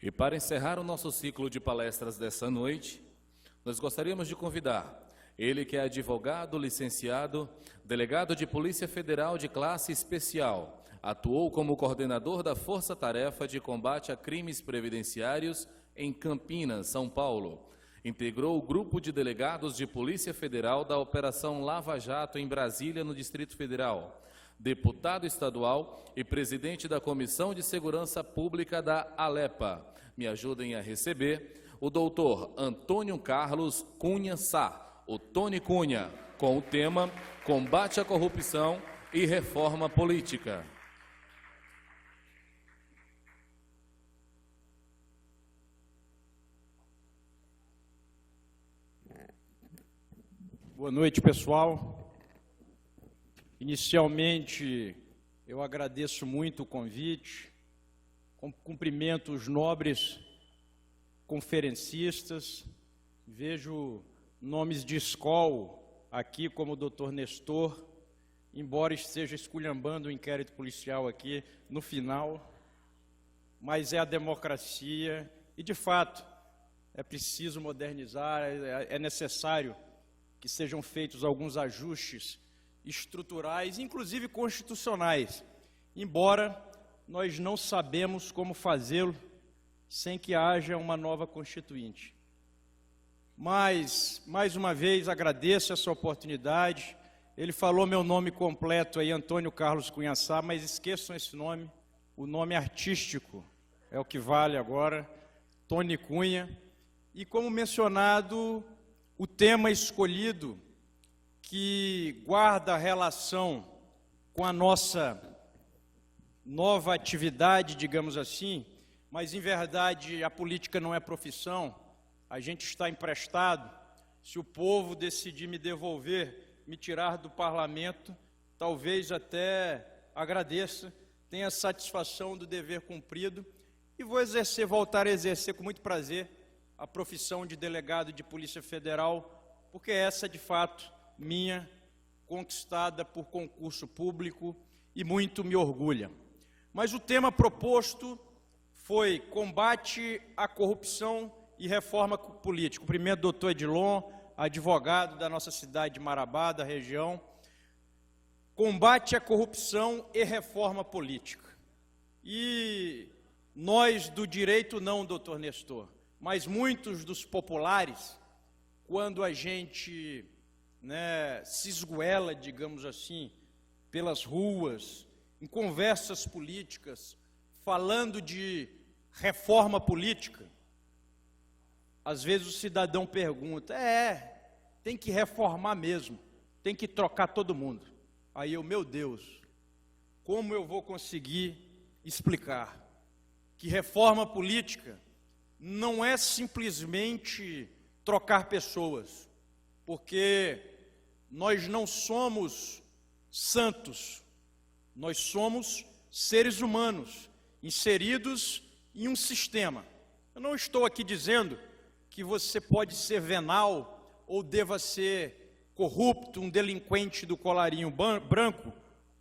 E para encerrar o nosso ciclo de palestras dessa noite, nós gostaríamos de convidar ele que é advogado, licenciado, delegado de Polícia Federal de classe especial, atuou como coordenador da Força Tarefa de Combate a Crimes Previdenciários em Campinas, São Paulo. Integrou o grupo de delegados de Polícia Federal da Operação Lava Jato em Brasília, no Distrito Federal. Deputado estadual e presidente da Comissão de Segurança Pública da ALEPA. Me ajudem a receber o doutor Antônio Carlos Cunha Sá, o Tony Cunha, com o tema Combate à Corrupção e Reforma Política. Boa noite, pessoal. Inicialmente, eu agradeço muito o convite, cumprimento os nobres conferencistas, vejo nomes de escola aqui, como o doutor Nestor, embora esteja esculhambando o inquérito policial aqui no final, mas é a democracia e, de fato, é preciso modernizar, é necessário que sejam feitos alguns ajustes estruturais, inclusive constitucionais, embora nós não sabemos como fazê-lo sem que haja uma nova Constituinte. Mas, mais uma vez, agradeço essa oportunidade. Ele falou meu nome completo aí, Antônio Carlos Cunha Sá, mas esqueçam esse nome, o nome artístico é o que vale agora, Tony Cunha. E como mencionado, o tema escolhido, que guarda relação com a nossa nova atividade, digamos assim, mas, em verdade, a política não é profissão, a gente está emprestado. Se o povo decidir me devolver, me tirar do parlamento, talvez até agradeça, tenha satisfação do dever cumprido e vou voltar a exercer com muito prazer a profissão de delegado de Polícia Federal, porque essa, de fato, minha, conquistada por concurso público e muito me orgulha. Mas o tema proposto foi combate à corrupção e reforma política. O primeiro, doutor Edilon, advogado da nossa cidade de Marabá, da região. Combate à corrupção e reforma política. E nós do direito não, doutor Nestor, mas muitos dos populares, quando a gente se esguela, digamos assim, pelas ruas, em conversas políticas, falando de reforma política, às vezes o cidadão pergunta, tem que reformar mesmo, tem que trocar todo mundo. Aí eu, meu Deus, como eu vou conseguir explicar que reforma política não é simplesmente trocar pessoas, porque nós não somos santos, nós somos seres humanos, inseridos em um sistema. Eu não estou aqui dizendo que você pode ser venal ou deva ser corrupto, um delinquente do colarinho branco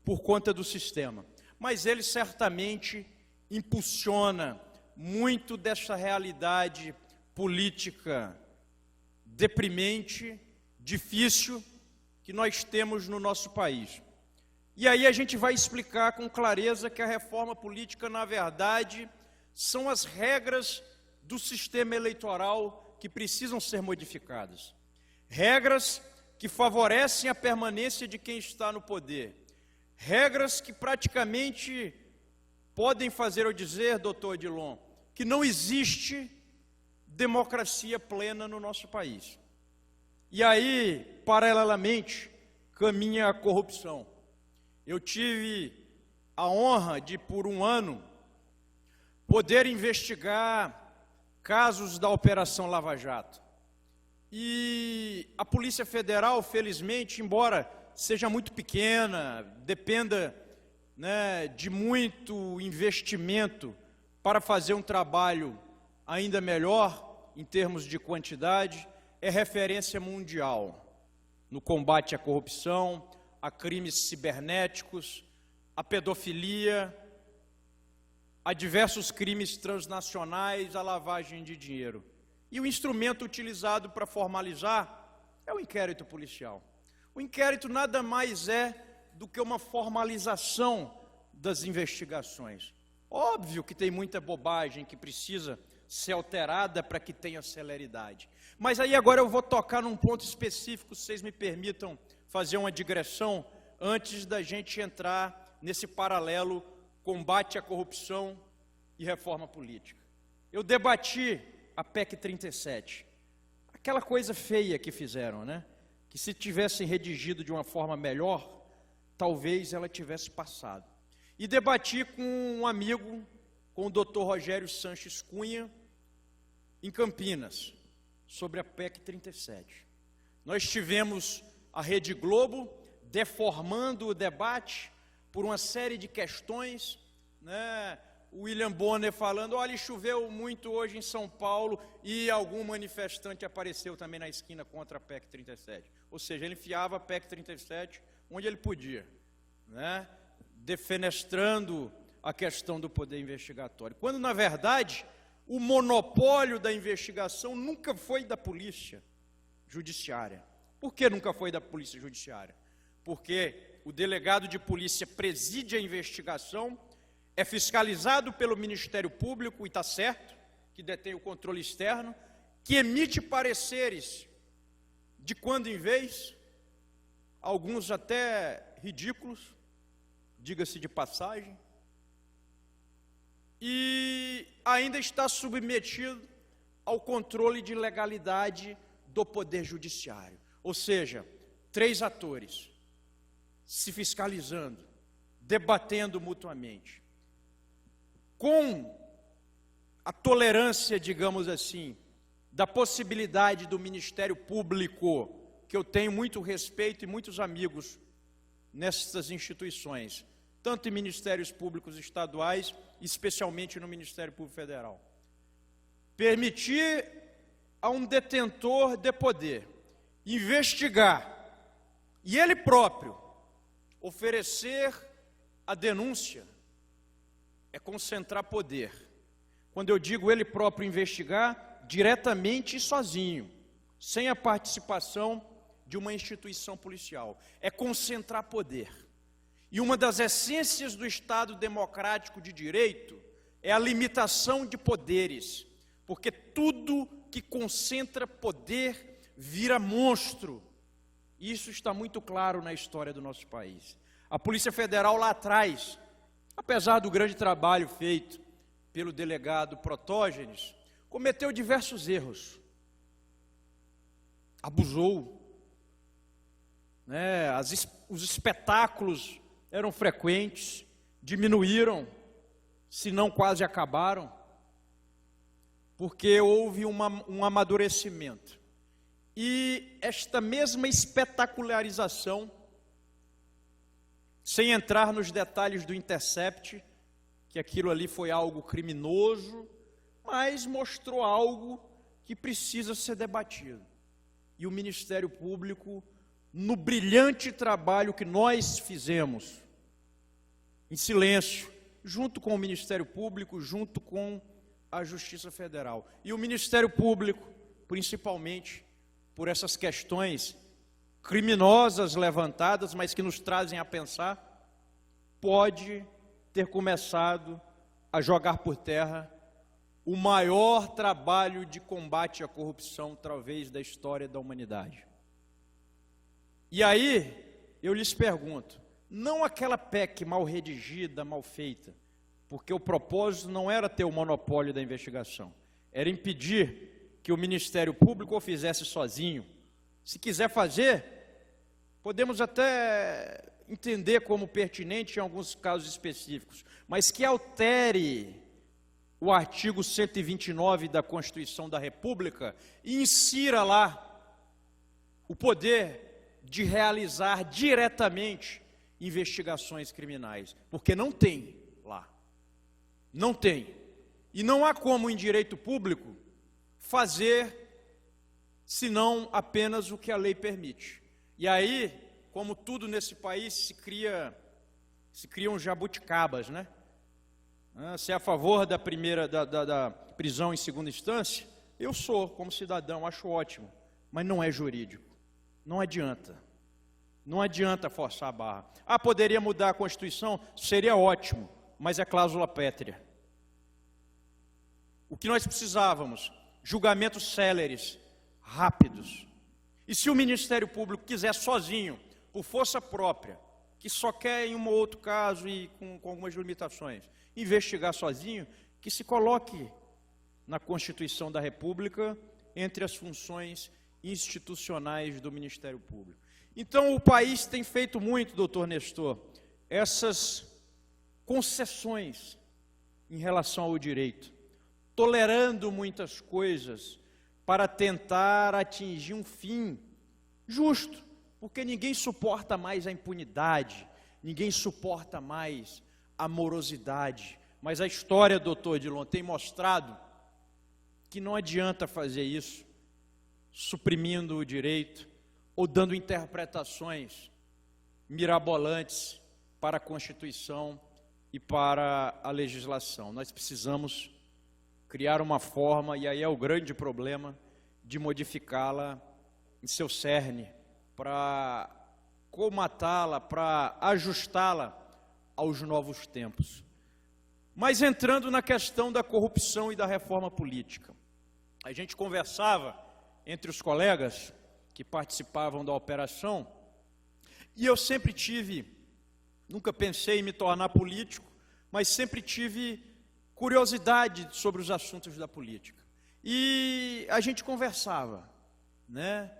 por conta do sistema. Mas ele certamente impulsiona muito dessa realidade política deprimente, difícil, que nós temos no nosso país. E aí a gente vai explicar com clareza que a reforma política, na verdade, são as regras do sistema eleitoral que precisam ser modificadas. Regras que favorecem a permanência de quem está no poder. Regras que praticamente podem fazer eu dizer, doutor Edilon, que não existe democracia plena no nosso país. E aí, paralelamente, caminha a corrupção. Eu tive a honra de, por um ano, poder investigar casos da Operação Lava Jato. E a Polícia Federal, felizmente, embora seja muito pequena, dependa de muito investimento para fazer um trabalho ainda melhor, em termos de quantidade, é referência mundial no combate à corrupção, a crimes cibernéticos, a pedofilia, a diversos crimes transnacionais, a lavagem de dinheiro. E o instrumento utilizado para formalizar é o inquérito policial. O inquérito nada mais é do que uma formalização das investigações. Óbvio que tem muita bobagem que precisa ser alterada para que tenha celeridade. Mas aí agora eu vou tocar num ponto específico, se vocês me permitam fazer uma digressão, antes da gente entrar nesse paralelo combate à corrupção e reforma política. Eu debati a PEC 37, aquela coisa feia que fizeram, né? Que se tivessem redigido de uma forma melhor, talvez ela tivesse passado. E debati com um amigo, com o Dr. Rogério Sanches Cunha, em Campinas, sobre a PEC 37. Nós tivemos a Rede Globo deformando o debate por uma série de questões, né? O William Bonner falando, olha, choveu muito hoje em São Paulo e algum manifestante apareceu também na esquina contra a PEC 37. Ou seja, ele enfiava a PEC 37 onde ele podia, né? Defenestrando a questão do poder investigatório. Quando, na verdade, o monopólio da investigação nunca foi da polícia judiciária. Por que nunca foi da polícia judiciária? Porque o delegado de polícia preside a investigação, é fiscalizado pelo Ministério Público, e está certo, que detém o controle externo, que emite pareceres de quando em vez, alguns até ridículos, diga-se de passagem, e ainda está submetido ao controle de legalidade do Poder Judiciário. Ou seja, 3 atores se fiscalizando, debatendo mutuamente, com a tolerância, digamos assim, da possibilidade do Ministério Público, que eu tenho muito respeito e muitos amigos nessas instituições, tanto em ministérios públicos estaduais, especialmente no Ministério Público Federal. Permitir a um detentor de poder investigar e ele próprio oferecer a denúncia é concentrar poder. Quando eu digo ele próprio investigar, diretamente e sozinho, sem a participação de uma instituição policial. É concentrar poder. E uma das essências do Estado democrático de direito é a limitação de poderes, porque tudo que concentra poder vira monstro. Isso está muito claro na história do nosso país. A Polícia Federal lá atrás, apesar do grande trabalho feito pelo delegado Protógenes, cometeu diversos erros. Abusou, né? Os espetáculos eram frequentes, diminuíram, se não quase acabaram, porque houve um amadurecimento. E esta mesma espetacularização, sem entrar nos detalhes do Intercept, que aquilo ali foi algo criminoso, mas mostrou algo que precisa ser debatido. E o Ministério Público, no brilhante trabalho que nós fizemos, em silêncio, junto com o Ministério Público, junto com a Justiça Federal. E o Ministério Público, principalmente, por essas questões criminosas levantadas, mas que nos trazem a pensar, pode ter começado a jogar por terra o maior trabalho de combate à corrupção, talvez, da história da humanidade. E aí, eu lhes pergunto, não aquela PEC mal redigida, mal feita, porque o propósito não era ter o monopólio da investigação, era impedir que o Ministério Público o fizesse sozinho. Se quiser fazer, podemos até entender como pertinente em alguns casos específicos, mas que altere o artigo 129 da Constituição da República e insira lá o poder de realizar diretamente investigações criminais, porque não tem lá, não tem, e não há como em direito público fazer senão apenas o que a lei permite. E aí, como tudo nesse país, se criam jabuticabas, né? Se é a favor da da prisão em segunda instância, eu sou, como cidadão, acho ótimo, mas não é jurídico. Não adianta. Não adianta forçar a barra. Poderia mudar a Constituição? Seria ótimo, mas é cláusula pétrea. O que nós precisávamos? Julgamentos céleres, rápidos. E se o Ministério Público quiser sozinho, por força própria, que só quer em um ou outro caso e com algumas limitações, investigar sozinho, que se coloque na Constituição da República entre as funções institucionais do Ministério Público. Então, o país tem feito muito, doutor Nestor, essas concessões em relação ao direito, tolerando muitas coisas para tentar atingir um fim justo, porque ninguém suporta mais a impunidade, ninguém suporta mais a morosidade. Mas a história, doutor Odilon, tem mostrado que não adianta fazer isso suprimindo o direito ou dando interpretações mirabolantes para a Constituição e para a legislação. Nós precisamos criar uma forma, e aí é o grande problema, de modificá-la em seu cerne, para comatá-la, para ajustá-la aos novos tempos. Mas entrando na questão da corrupção e da reforma política, a gente conversava entre os colegas que participavam da operação, e eu sempre nunca pensei em me tornar político, mas sempre tive curiosidade sobre os assuntos da política. E a gente conversava, né?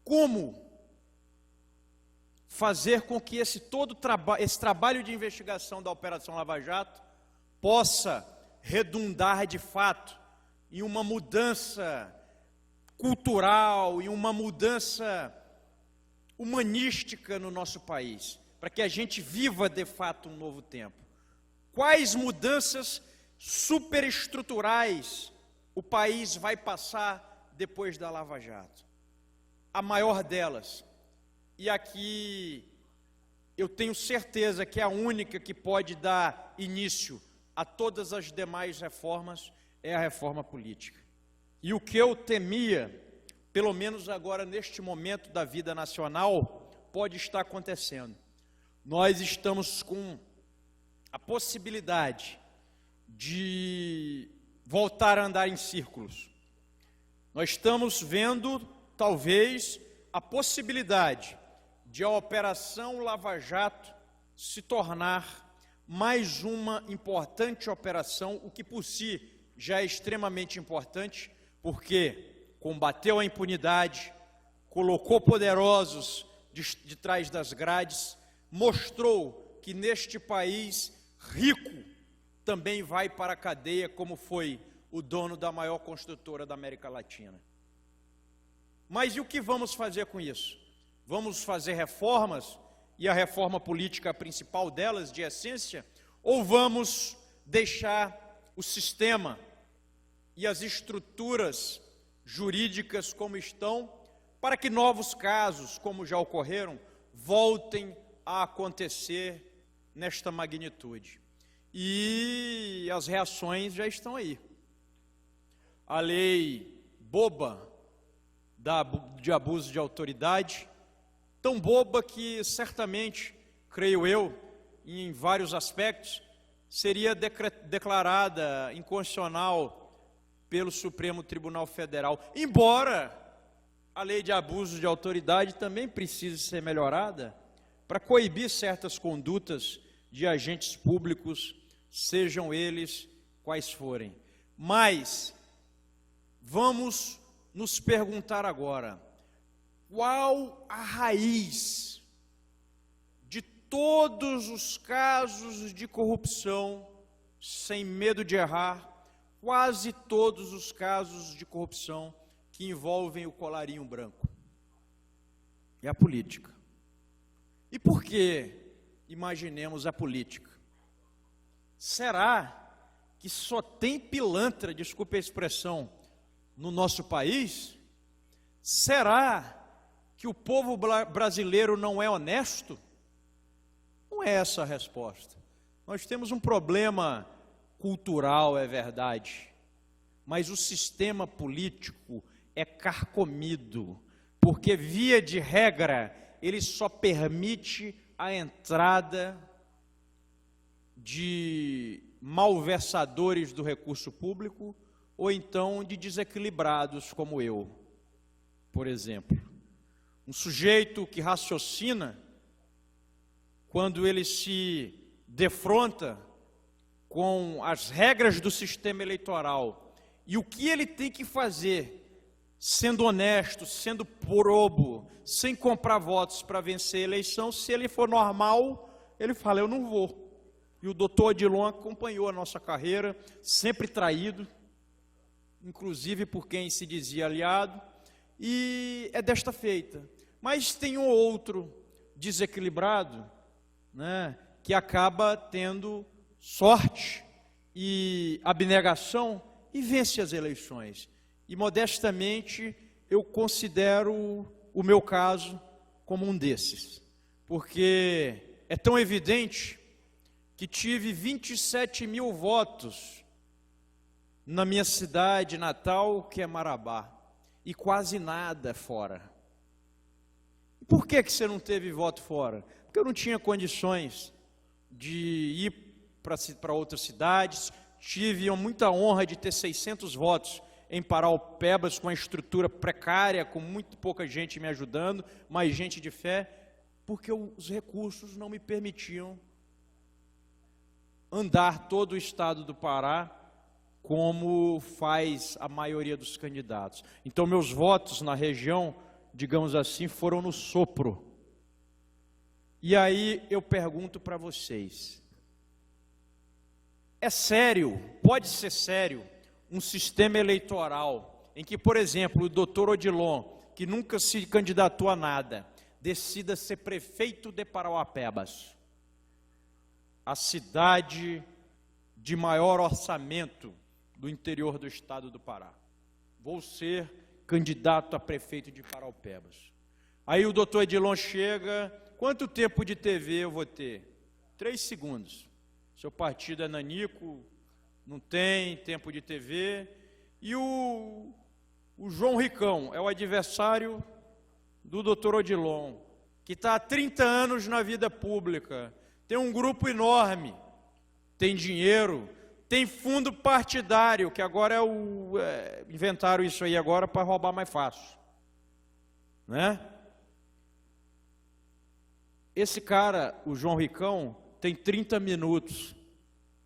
Como fazer com que esse trabalho de investigação da Operação Lava Jato possa redundar de fato em uma mudança cultural, em uma mudança humanística no nosso país, para que a gente viva de fato um novo tempo. Quais mudanças superestruturais o país vai passar depois da Lava Jato? A maior delas, e aqui eu tenho certeza que é a única que pode dar início a todas as demais reformas, é a reforma política. E o que eu temia, pelo menos agora neste momento da vida nacional, pode estar acontecendo. Nós estamos com a possibilidade de voltar a andar em círculos. Nós estamos vendo, talvez, a possibilidade de a Operação Lava Jato se tornar mais uma importante operação, o que por si já é extremamente importante, porque combateu a impunidade, colocou poderosos de trás das grades, mostrou que neste país rico também vai para a cadeia, como foi o dono da maior construtora da América Latina. Mas e o que vamos fazer com isso? Vamos fazer reformas, e a reforma política a principal delas, de essência, ou vamos deixar o sistema e as estruturas jurídicas como estão, para que novos casos, como já ocorreram, voltem a acontecer nesta magnitude? E as reações já estão aí. A lei boba de abuso de autoridade, tão boba que certamente, creio eu, em vários aspectos, seria declarada inconstitucional pelo Supremo Tribunal Federal, embora a lei de abuso de autoridade também precise ser melhorada para coibir certas condutas de agentes públicos, sejam eles quais forem. Mas vamos nos perguntar agora, qual a raiz de todos os casos de corrupção, sem medo de errar, quase todos os casos de corrupção que envolvem o colarinho branco? É a política. E por que imaginemos a política? Será que só tem pilantra, desculpe a expressão, no nosso país? Será que o povo brasileiro não é honesto? Não é essa a resposta. Nós temos um problema cultural, é verdade, mas o sistema político é carcomido, porque, via de regra, ele só permite a entrada de malversadores do recurso público ou então de desequilibrados como eu, por exemplo. Um sujeito que raciocina, quando ele se defronta com as regras do sistema eleitoral e o que ele tem que fazer, sendo honesto, sendo probo, sem comprar votos para vencer a eleição, se ele for normal, ele fala, eu não vou. E o doutor Odilon acompanhou a nossa carreira, sempre traído, inclusive por quem se dizia aliado, e é desta feita. Mas tem um outro desequilibrado, né, que acaba tendo sorte e abnegação e vence as eleições. E, modestamente, eu considero o meu caso como um desses, porque é tão evidente que tive 27 mil votos na minha cidade natal, que é Marabá, e quase nada fora. Por que você não teve voto fora? Porque eu não tinha condições de ir para outras cidades, tive muita honra de ter 600 votos em Paraupebas, com uma estrutura precária, com muito pouca gente me ajudando, mas gente de fé, porque os recursos não me permitiam andar todo o estado do Pará, como faz a maioria dos candidatos. Então, meus votos na região, digamos assim, foram no sopro. E aí eu pergunto para vocês, é sério, pode ser sério, um sistema eleitoral em que, por exemplo, o doutor Odilon, que nunca se candidatou a nada, decida ser prefeito de Parauapebas, a cidade de maior orçamento do interior do estado do Pará. Vou ser candidato a prefeito de Paraupebas. Aí o doutor Odilon chega, quanto tempo de TV eu vou ter? 3 segundos. Seu partido é nanico, não tem tempo de TV. E o João Ricão é o adversário do doutor Odilon, que está há 30 anos na vida pública, tem um grupo enorme, tem dinheiro, tem fundo partidário, que agora inventaram isso aí agora para roubar mais fácil, né? Esse cara, o João Ricão, tem 30 minutos.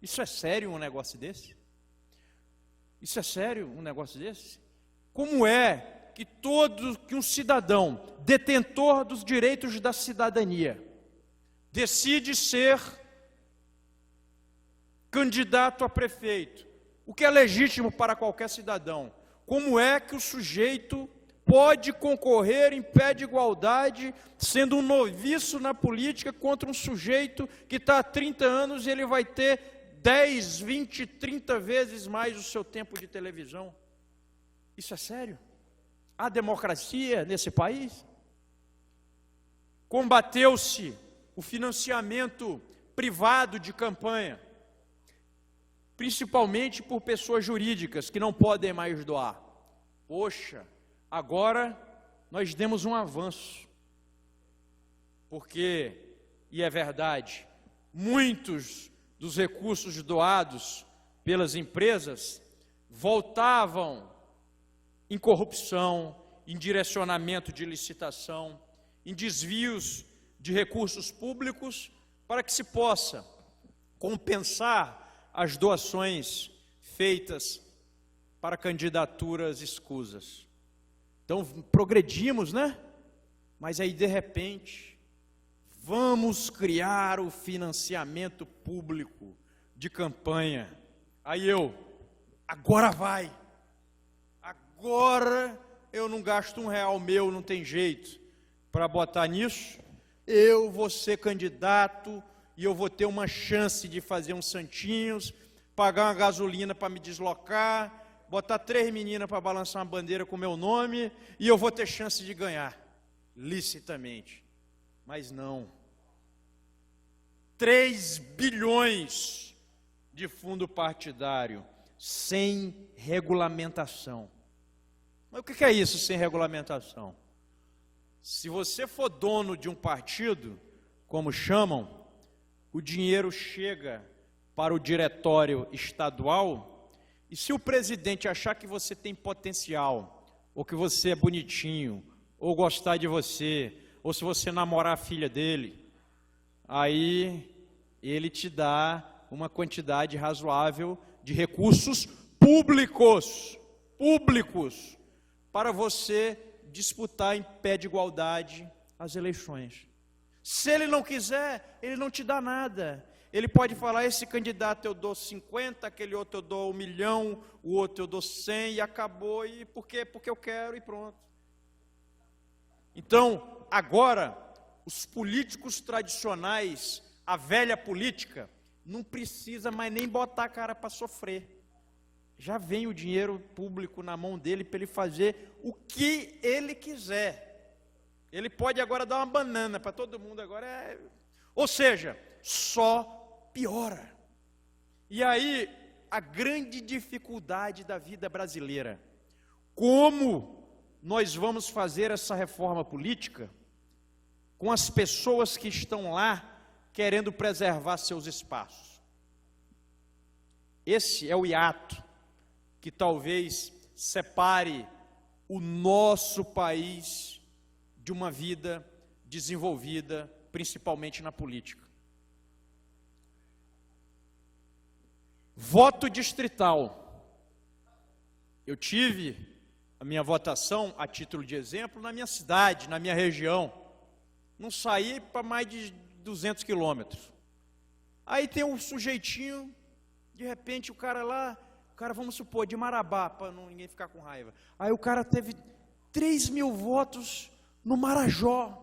Isso é sério um negócio desse? Isso é sério um negócio desse? Como é que um cidadão detentor dos direitos da cidadania decide ser candidato a prefeito, o que é legítimo para qualquer cidadão? Como é que o sujeito pode concorrer em pé de igualdade, sendo um noviço na política, contra um sujeito que está há 30 anos e ele vai ter 10, 20, 30 vezes mais o seu tempo de televisão? Isso é sério? Há democracia nesse país? Combateu-se o financiamento privado de campanha, principalmente por pessoas jurídicas que não podem mais doar. Poxa, agora nós demos um avanço, porque, e é verdade, muitos dos recursos doados pelas empresas voltavam em corrupção, em direcionamento de licitação, em desvios de recursos públicos, para que se possa compensar as doações feitas para candidaturas escusas. Então, progredimos, né? Mas aí, de repente, vamos criar o financiamento público de campanha. Aí agora vai. Agora eu não gasto R$1 meu, não tem jeito para botar nisso. Eu vou ser candidato e eu vou ter uma chance de fazer uns santinhos, pagar uma gasolina para me deslocar, botar 3 meninas para balançar uma bandeira com meu nome, e eu vou ter chance de ganhar, licitamente. Mas não. 3 bilhões de fundo partidário sem regulamentação. Mas o que é isso, sem regulamentação? Se você for dono de um partido, como chamam, o dinheiro chega para o diretório estadual, e se o presidente achar que você tem potencial, ou que você é bonitinho, ou gostar de você, ou se você namorar a filha dele, aí ele te dá uma quantidade razoável de recursos públicos, para você disputar em pé de igualdade as eleições. Se ele não quiser, ele não te dá nada. Ele pode falar, esse candidato eu dou 50, aquele outro eu dou 1 milhão, o outro eu dou 100 e acabou, e por quê? Porque eu quero e pronto. Então, agora, os políticos tradicionais, a velha política, não precisa mais nem botar a cara para sofrer. Já vem o dinheiro público na mão dele para ele fazer o que ele quiser. Ele pode agora dar uma banana para todo mundo, agora Ou seja, só piora. E aí, a grande dificuldade da vida brasileira. Como nós vamos fazer essa reforma política com as pessoas que estão lá querendo preservar seus espaços? Esse é o hiato que talvez separe o nosso país de uma vida desenvolvida, principalmente na política. Voto distrital. Eu tive a minha votação, a título de exemplo, na minha cidade, na minha região. Não saí para mais de 200 quilômetros. Aí tem um sujeitinho, de repente o cara, vamos supor, de Marabá, para ninguém ficar com raiva. Aí o cara teve 3.000 votos no Marajó.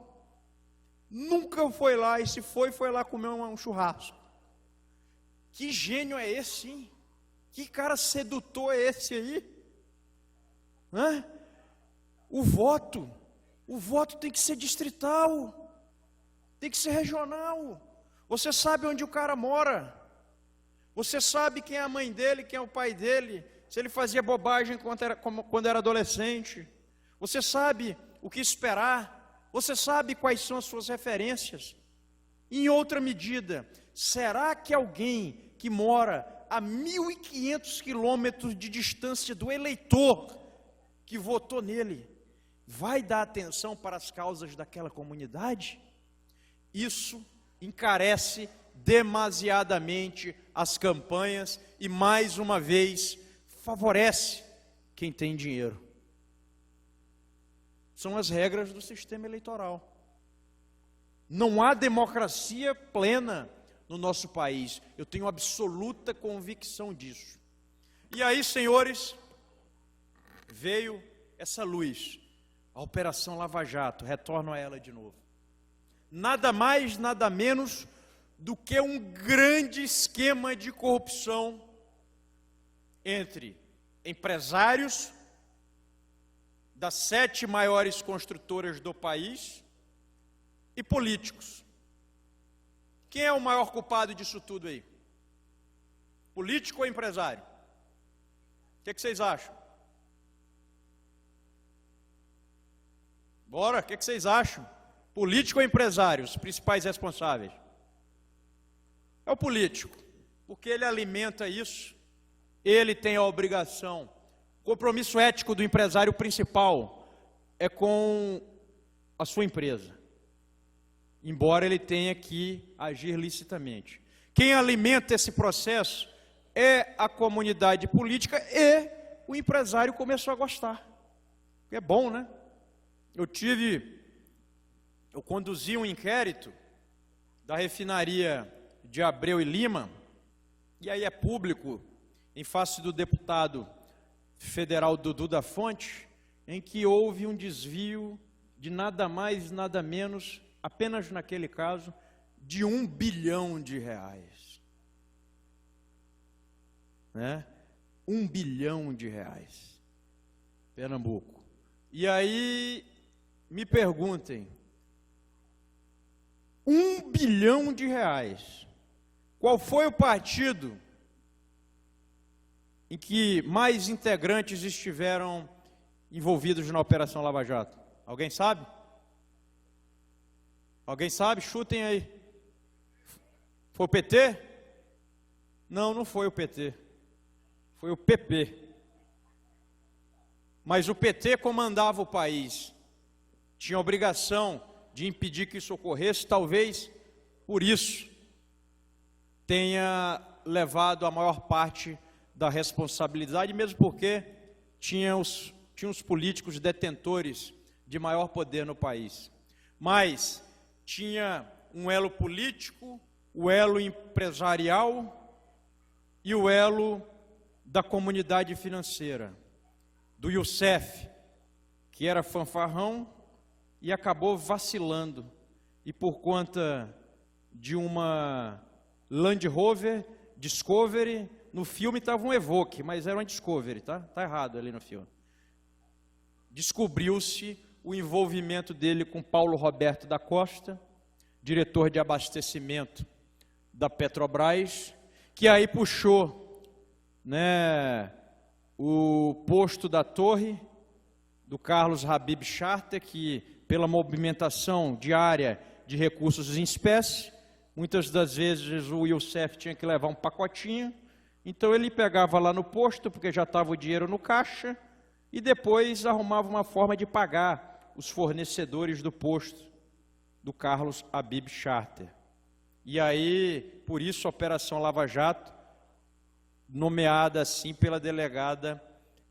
Nunca foi lá, e se foi lá comer um churrasco. Que gênio é esse, hein? Que cara sedutor é esse aí? O voto tem que ser distrital, tem que ser regional. Você sabe onde o cara mora, você sabe quem é a mãe dele, quem é o pai dele, se ele fazia bobagem quando era adolescente, você sabe o que esperar, você sabe quais são as suas referências. Em outra medida, será que alguém que mora a 1.500 quilômetros de distância do eleitor que votou nele, vai dar atenção para as causas daquela comunidade? Isso encarece demasiadamente as campanhas e, mais uma vez, favorece quem tem dinheiro. São as regras do sistema eleitoral. Não há democracia plena no nosso país. Eu tenho absoluta convicção disso. E aí, senhores, veio essa luz, a Operação Lava Jato, retorno a ela de novo. Nada mais, nada menos do que um grande esquema de corrupção entre empresários das 7 maiores construtoras do país e políticos. Quem é o maior culpado disso tudo aí? Político ou empresário? O que vocês acham? Bora, o que vocês acham? Político ou empresário, os principais responsáveis? É o político, porque ele alimenta isso, ele tem a obrigação. O compromisso ético do empresário principal é com a sua empresa, embora ele tenha que agir licitamente. Quem alimenta esse processo é a comunidade política, e o empresário começou a gostar. É bom, né? Eu conduzi um inquérito da refinaria de Abreu e Lima, e aí é público, em face do deputado federal Dudu da Fonte, em que houve um desvio de nada mais, nada menos, apenas naquele caso, de R$1 bilhão. Né? R$1 bilhão. Pernambuco. E aí, me perguntem, R$1 bilhão. Qual foi o partido em que mais integrantes estiveram envolvidos na Operação Lava Jato? Alguém sabe? Alguém sabe? Chutem aí. Foi o PT? Não, não foi o PT. Foi o PP. Mas o PT comandava o país. Tinha a obrigação de impedir que isso ocorresse, talvez por isso tenha levado a maior parte da responsabilidade, mesmo porque tinha os políticos detentores de maior poder no país. Mas tinha um elo político, o elo empresarial e o elo da comunidade financeira, do Youssef, que era fanfarrão e acabou vacilando, e por conta de uma Land Rover Discovery, no filme estava um Evoque, mas era uma Discovery, tá? Tá errado ali no filme. Descobriu-se o envolvimento dele com Paulo Roberto da Costa, diretor de abastecimento da Petrobras, que aí puxou, né, o posto da torre do Carlos Habib Charter, que pela movimentação diária de recursos em espécie, muitas das vezes o Youssef tinha que levar um pacotinho, então ele pegava lá no posto, porque já estava o dinheiro no caixa, e depois arrumava uma forma de pagar os fornecedores do posto do Carlos Habib Charter. E aí, por isso, a Operação Lava Jato, nomeada assim pela delegada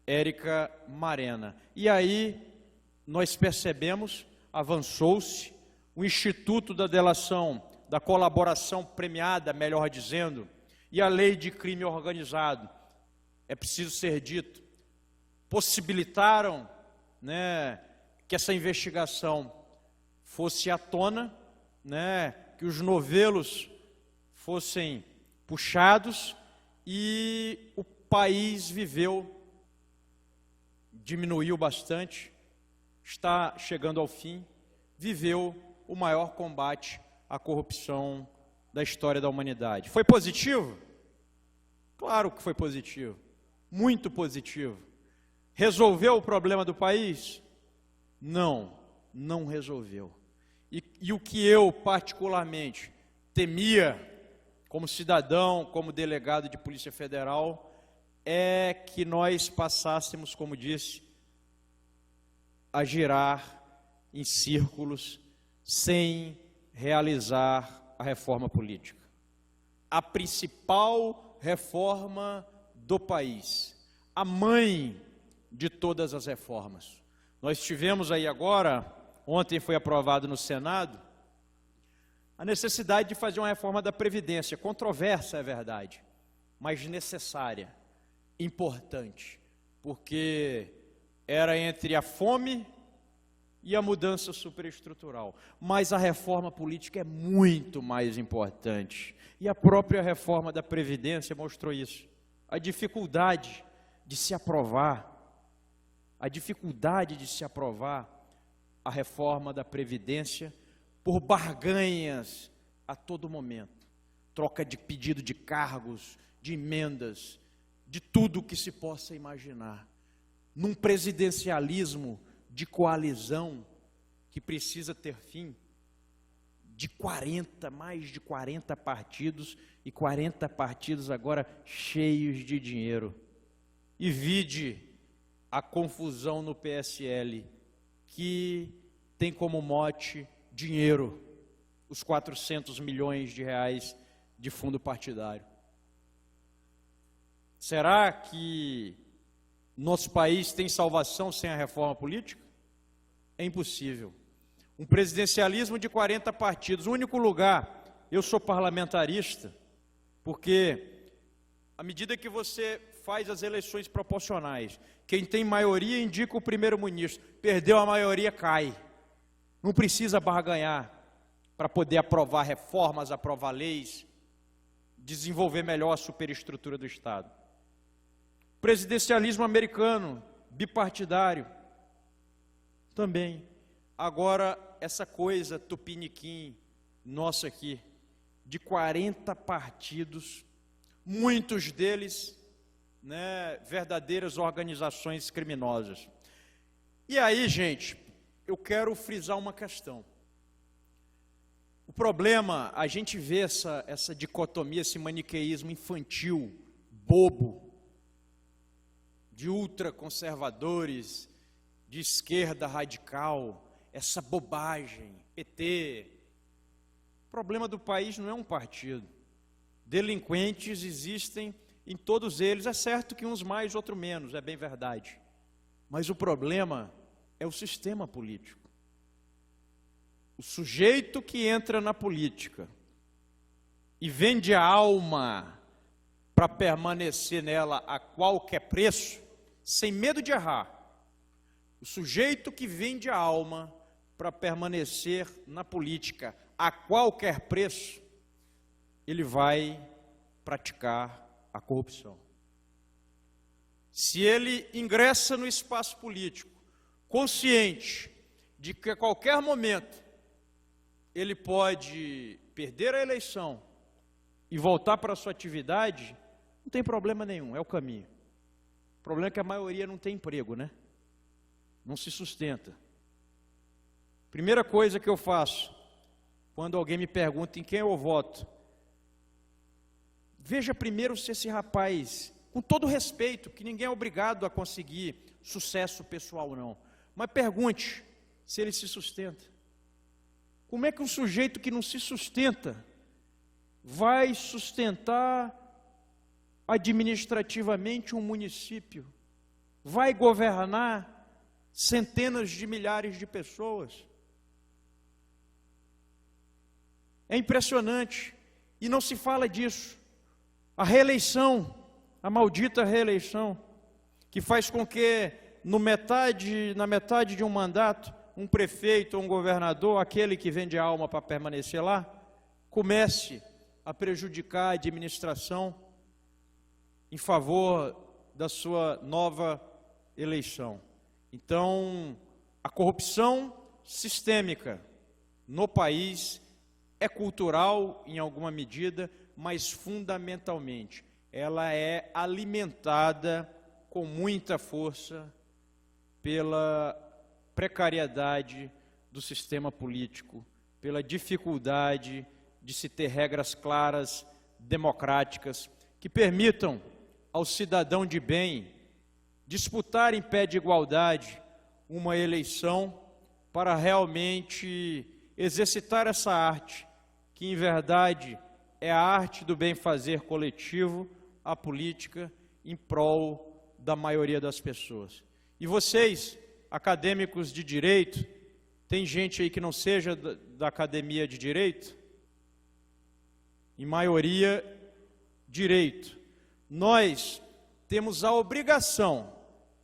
Érica Marena. E aí, nós percebemos, avançou-se, o Instituto da Delação, da Colaboração Premiada, melhor dizendo, e a Lei de Crime Organizado, é preciso ser dito, possibilitaram, né, que essa investigação fosse à tona, né, que os novelos fossem puxados e o país diminuiu bastante, está chegando ao fim, viveu o maior combate à corrupção da história da humanidade. Foi positivo? Claro que foi positivo, muito positivo. Resolveu o problema do país? Não, não resolveu. E o que eu particularmente temia, como cidadão, como delegado de Polícia Federal, é que nós passássemos, como disse, a girar em círculos sem realizar a reforma política. A principal reforma do país, a mãe de todas as reformas. Nós tivemos aí agora, ontem foi aprovado no Senado, a necessidade de fazer uma reforma da Previdência, controversa é verdade, mas necessária, importante, porque era entre a fome e a mudança superestrutural. Mas a reforma política é muito mais importante. E a própria reforma da Previdência mostrou isso. A dificuldade de se aprovar, a reforma da Previdência por barganhas a todo momento. Troca de pedido de cargos, de emendas, de tudo que se possa imaginar. Num presidencialismo de coalizão que precisa ter fim, mais de 40 partidos, e 40 partidos agora cheios de dinheiro. E vide a confusão no PSL, que tem como mote dinheiro, os 400 milhões de reais de fundo partidário. Será que nosso país tem salvação sem a reforma política? É impossível. Um presidencialismo de 40 partidos, o único lugar, eu sou parlamentarista, porque à medida que você faz as eleições proporcionais, quem tem maioria indica o primeiro-ministro, perdeu a maioria, cai. Não precisa barganhar para poder aprovar reformas, aprovar leis, desenvolver melhor a superestrutura do Estado. Presidencialismo americano, bipartidário, também. Agora, essa coisa tupiniquim, nossa aqui, de 40 partidos, muitos deles né, verdadeiras organizações criminosas. E aí, gente, eu quero frisar uma questão. O problema, a gente vê essa dicotomia, esse maniqueísmo infantil, bobo, de ultraconservadores, de esquerda radical, essa bobagem, PT. O problema do país não é um partido. Delinquentes existem em todos eles, é certo que uns mais, outros menos, é bem verdade. Mas o problema é o sistema político. O sujeito que entra na política e vende a alma para permanecer nela a qualquer preço, sem medo de errar. O sujeito que vende a alma para permanecer na política a qualquer preço, ele vai praticar a corrupção. Se ele ingressa no espaço político, consciente de que a qualquer momento ele pode perder a eleição e voltar para a sua atividade, não tem problema nenhum, é o caminho. O problema é que a maioria não tem emprego, né? Não se sustenta. Primeira coisa que eu faço, quando alguém me pergunta em quem eu voto, veja primeiro se esse rapaz, com todo respeito, que ninguém é obrigado a conseguir sucesso pessoal não, mas pergunte se ele se sustenta. Como é que um sujeito que não se sustenta vai sustentar administrativamente um município? Vai governar centenas de milhares de pessoas? É impressionante, e não se fala disso. A reeleição, a maldita reeleição, que faz com que na metade de um mandato, um prefeito ou um governador, aquele que vende a alma para permanecer lá, comece a prejudicar a administração em favor da sua nova eleição. Então, a corrupção sistêmica no país é cultural em alguma medida, mas fundamentalmente ela é alimentada com muita força pela precariedade do sistema político, pela dificuldade de se ter regras claras, democráticas, que permitam ao cidadão de bem disputar em pé de igualdade uma eleição para realmente exercitar essa arte, que em verdade é a arte do bem-fazer coletivo, a política em prol da maioria das pessoas. E vocês, acadêmicos de direito, tem gente aí que não seja da academia de direito? Em maioria, direito. Nós temos a obrigação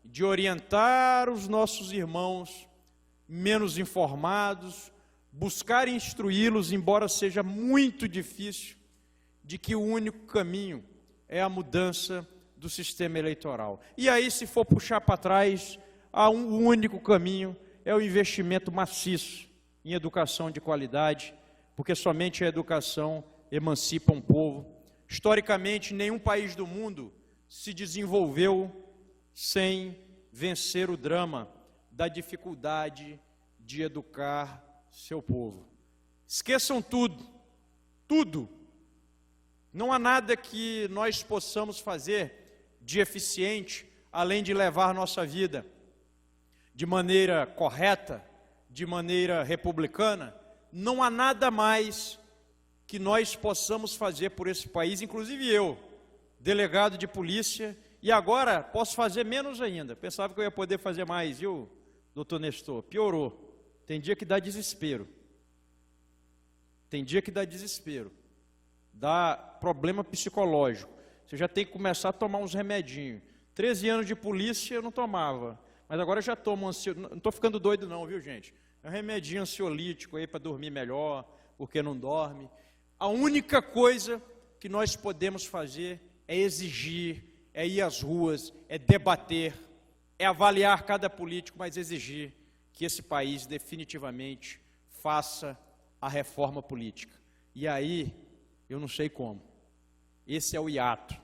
de orientar os nossos irmãos menos informados, buscar instruí-los, embora seja muito difícil, de que o único caminho é a mudança do sistema eleitoral. E aí, se for puxar para trás, há um único caminho, é o investimento maciço em educação de qualidade, porque somente a educação emancipa um povo. Historicamente, nenhum país do mundo se desenvolveu sem vencer o drama da dificuldade de educar seu povo. Esqueçam tudo, tudo. Não há nada que nós possamos fazer de eficiente, além de levar nossa vida de maneira correta, de maneira republicana. Não há nada mais que nós possamos fazer por esse país, inclusive eu, delegado de polícia, e agora posso fazer menos ainda. Pensava que eu ia poder fazer mais, viu, doutor Nestor? Piorou. Tem dia que dá desespero. Tem dia que dá desespero. Dá problema psicológico. Você já tem que começar a tomar uns remedinhos. 13 anos de polícia eu não tomava, mas agora eu já tomo não estou ficando doido não, viu, gente? É um remedinho ansiolítico aí para dormir melhor, porque não dorme. A única coisa que nós podemos fazer é exigir, é ir às ruas, é debater, é avaliar cada político, mas exigir que esse país definitivamente faça a reforma política. E aí, eu não sei como. Esse é o hiato.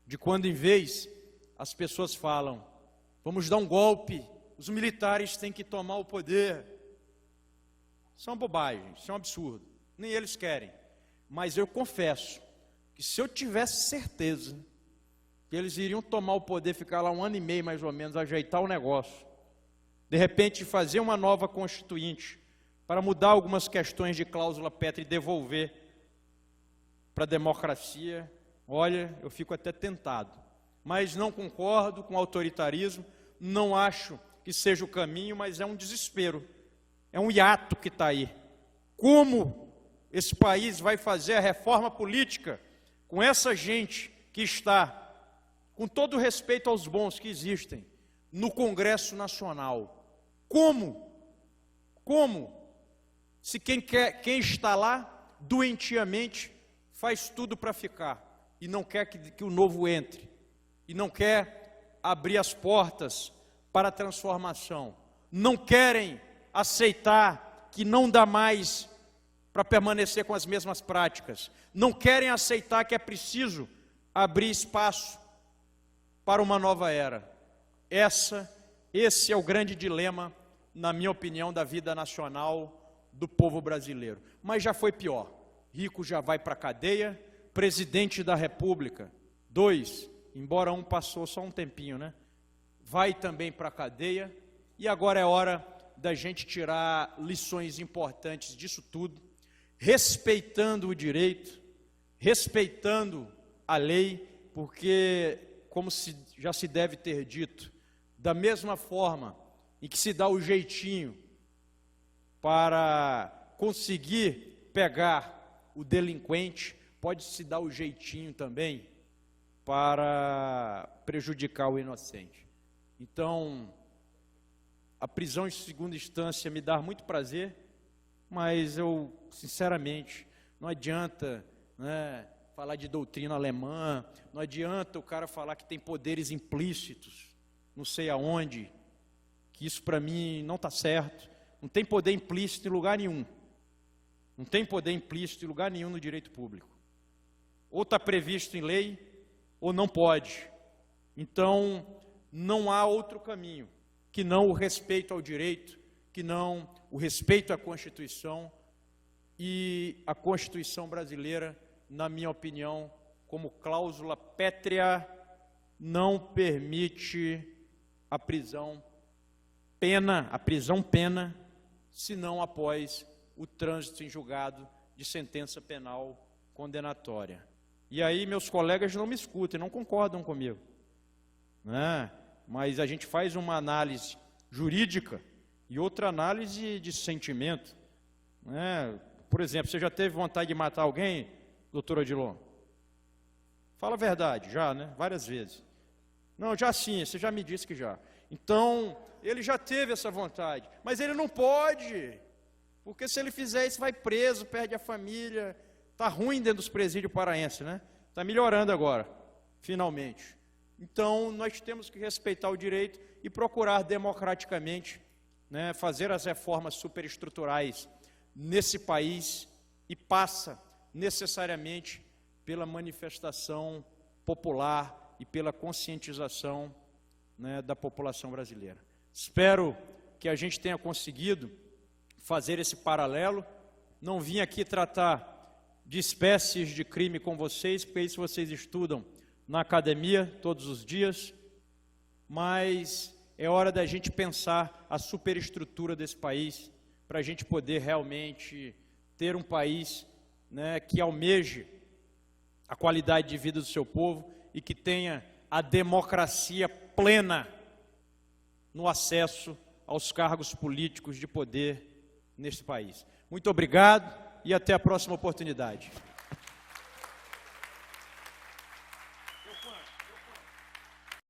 de quando em vez as pessoas falam, vamos dar um golpe, os militares têm que tomar o poder. São bobagens, isso é um absurdo, nem eles querem. Mas eu confesso que se eu tivesse certeza que eles iriam tomar o poder, ficar lá 1 ano e meio mais ou menos, ajeitar o negócio, de repente fazer uma nova constituinte, para mudar algumas questões de cláusula pétrea e devolver para a democracia, olha, eu fico até tentado. Mas não concordo com o autoritarismo, não acho que seja o caminho, mas é um desespero, é um hiato que está aí. Como esse país vai fazer a reforma política com essa gente que está, com todo respeito aos bons que existem, no Congresso Nacional? Como? Se quem está lá, doentiamente, faz tudo para ficar, e não quer que o novo entre, e não quer abrir as portas para a transformação, não querem aceitar que não dá mais para permanecer com as mesmas práticas, não querem aceitar que é preciso abrir espaço para uma nova era. Esse é o grande dilema, na minha opinião, da vida nacional do povo brasileiro. Mas já foi pior. Rico já vai para a cadeia, presidente da República, 2, embora um passou só um tempinho, né? Vai também para a cadeia, e agora é hora da gente tirar lições importantes disso tudo, respeitando o direito, respeitando a lei, porque, como já se deve ter dito, da mesma forma em que se dá o jeitinho para conseguir pegar o delinquente, pode-se dar o jeitinho também para prejudicar o inocente. Então, a prisão em segunda instância me dá muito prazer, mas eu, sinceramente, não adianta, né, falar de doutrina alemã, não adianta o cara falar que tem poderes implícitos, não sei aonde, que isso para mim não está certo. Não tem poder implícito em lugar nenhum. Não tem poder implícito em lugar nenhum no direito público. Ou está previsto em lei, ou não pode. Então, não há outro caminho que não o respeito ao direito, que não o respeito à Constituição, e a Constituição brasileira, na minha opinião, como cláusula pétrea, não permite a prisão pena, senão após o trânsito em julgado de sentença penal condenatória. E aí meus colegas não me escutam, não concordam comigo, né? Mas a gente faz uma análise jurídica e outra análise de sentimento, né? Por exemplo, você já teve vontade de matar alguém, doutor Odilon? Fala a verdade, já, né? Várias vezes. Não, já sim, você já me disse que já. Então, ele já teve essa vontade, mas ele não pode, porque se ele fizer isso, vai preso, perde a família. Está ruim dentro dos presídios paraenses, né? Está melhorando agora, finalmente. Então, nós temos que respeitar o direito e procurar democraticamente, né, fazer as reformas superestruturais nesse país, e passa necessariamente pela manifestação popular e pela conscientização, né, da população brasileira. Espero que a gente tenha conseguido fazer esse paralelo. Não vim aqui tratar de espécies de crime com vocês, porque isso vocês estudam na academia todos os dias, mas é hora da gente pensar a superestrutura desse país, para a gente poder realmente ter um país, né, que almeje a qualidade de vida do seu povo e que tenha a democracia plena no acesso aos cargos políticos de poder neste país. Muito obrigado e até a próxima oportunidade.